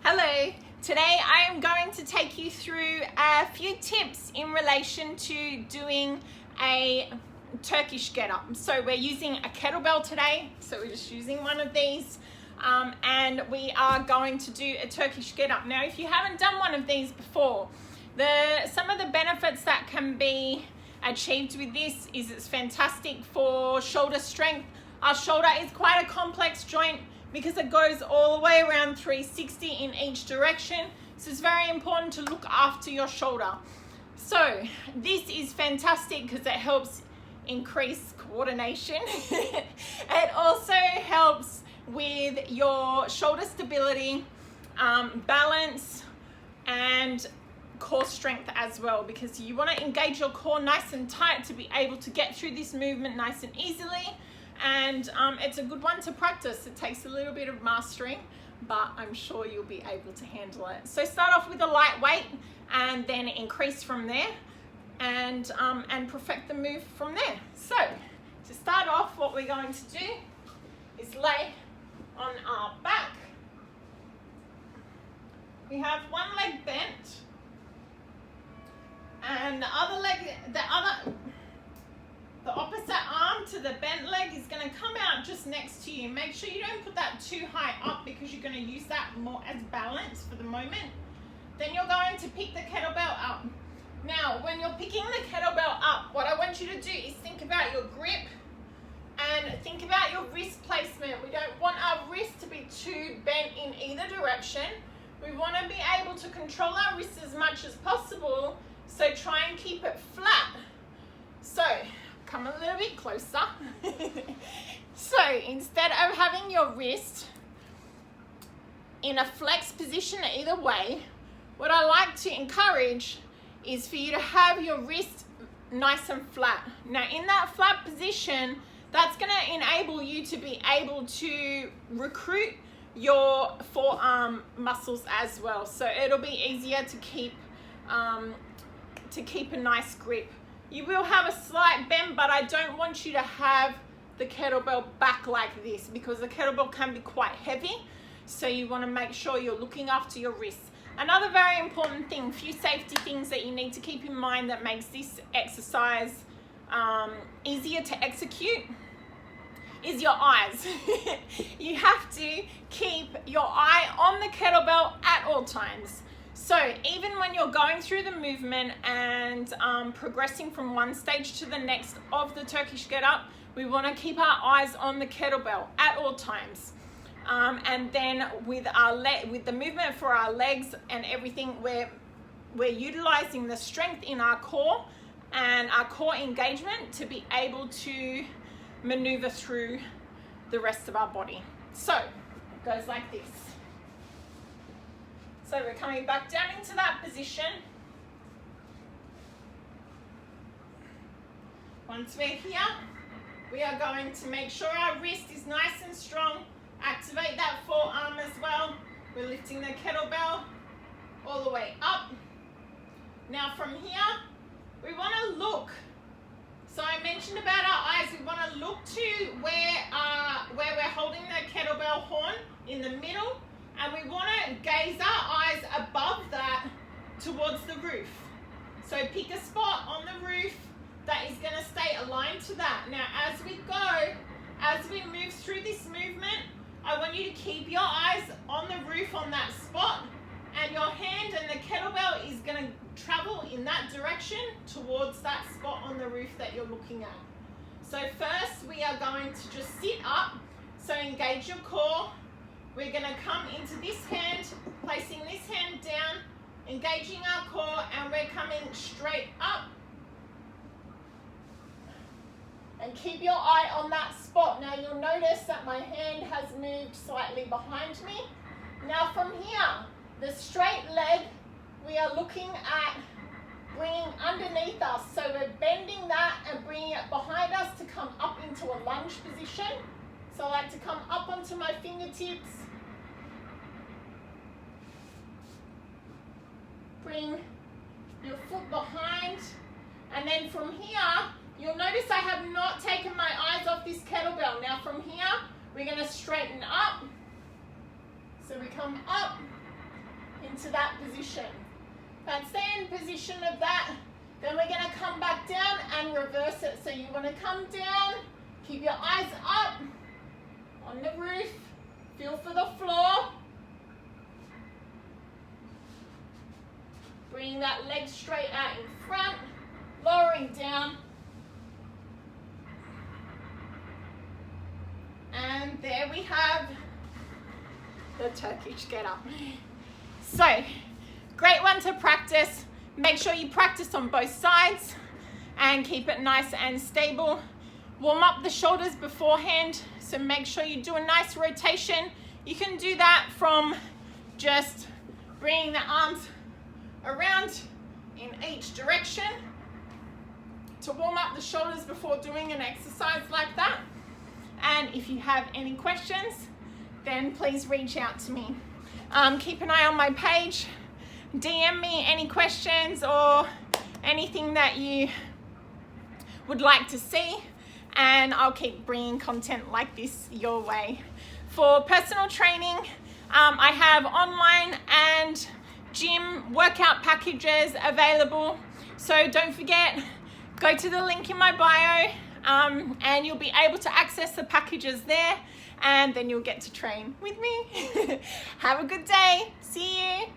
Hello, today I am going to take you through a few tips in relation to doing a Turkish Get Up. So we're using a kettlebell today, so we're just using one of these and we are going to do a Turkish Get Up. Now if you haven't done one of these before, some of the benefits that can be achieved with this is it's fantastic for shoulder strength. Our shoulder is quite a complex joint because it goes all the way around 360 in each direction. So it's very important to look after your shoulder. So this is fantastic because it helps increase coordination. It also helps with your shoulder stability, balance, and core strength as well, because you want to engage your core nice and tight to be able to get through this movement nice and easily. And it's a good one to practice. It takes a little bit of mastering, but I'm sure you'll be able to handle it. So start off with a light weight and then increase from there and perfect the move from there. So to start off, what we're going to do is lay on our back. We have one leg bent and the opposite arm to the bent leg is going to come out just next to you. Make sure you don't put that too high up because you're going to use that more as balance for the moment. Then you're going to pick the kettlebell up. Now, when you're picking the kettlebell up, what I want you to do is think about your grip and think about your wrist placement. We don't want our wrist to be too bent in either direction. We want to be able to control our wrist as much as possible, so try and keep it flat. So come a little bit closer. So instead of having your wrist in a flex position either way, what I like to encourage is for you to have your wrist nice and flat. Now in that flat position, that's going to enable you to be able to recruit your forearm muscles as well. So it'll be easier to keep a nice grip. You will have a slight bend, but I don't want you to have the kettlebell back like this because the kettlebell can be quite heavy. So you want to make sure you're looking after your wrists. Another very important thing, few safety things that you need to keep in mind that makes this exercise easier to execute is your eyes. You have to keep your eye on the kettlebell at all times. So even when you're going through the movement and progressing from one stage to the next of the Turkish Get Up, we want to keep our eyes on the kettlebell at all times. And then with the movement for our legs and everything, we're utilizing the strength in our core and our core engagement to be able to maneuver through the rest of our body. So it goes like this. So we're coming back down into that position. Once we're here, we are going to make sure our wrist is nice and strong. Activate that forearm as well. We're lifting the kettlebell all the way up. Now from here, we want to look. So I mentioned about our eyes. We want to look to where we're holding the kettlebell horn in the middle. And we want to gaze our eyes above that towards the roof. So pick a spot on the roof that is going to stay aligned to that. Now as we move through this movement, I want you to keep your eyes on the roof on that spot, and your hand and the kettlebell is going to travel in that direction towards that spot on the roof that you're looking at. So first we are going to just sit up, so engage your core. We're going to come into this hand, placing this hand down, engaging our core, and we're coming straight up. And keep your eye on that spot. Now you'll notice that my hand has moved slightly behind me. Now from here, the straight leg, we are looking at bringing underneath us. So we're bending that and bringing it behind us to come up into a lunge position. So I like to come up onto my fingertips. Bring your foot behind. And then from here, you'll notice I have not taken my eyes off this kettlebell. Now from here, we're going to straighten up. So we come up into that position. That's the end position of that. Then we're going to come back down and reverse it. So you want to come down, keep your eyes up on the roof, feel for the floor. Bring that leg straight out in front, lowering down. And there we have the Turkish Get Up. So, great one to practice. Make sure you practice on both sides and keep it nice and stable. Warm up the shoulders beforehand, so make sure you do a nice rotation. You can do that from just bringing the arms around in each direction to warm up the shoulders before doing an exercise like that. And if you have any questions, then please reach out to me. Keep an eye on my page. DM me any questions or anything that you would like to see, and I'll keep bringing content like this your way. For personal training, I have online and gym workout packages available, so don't forget, go to the link in my bio and you'll be able to access the packages there, and then you'll get to train with me. Have a good day. See you.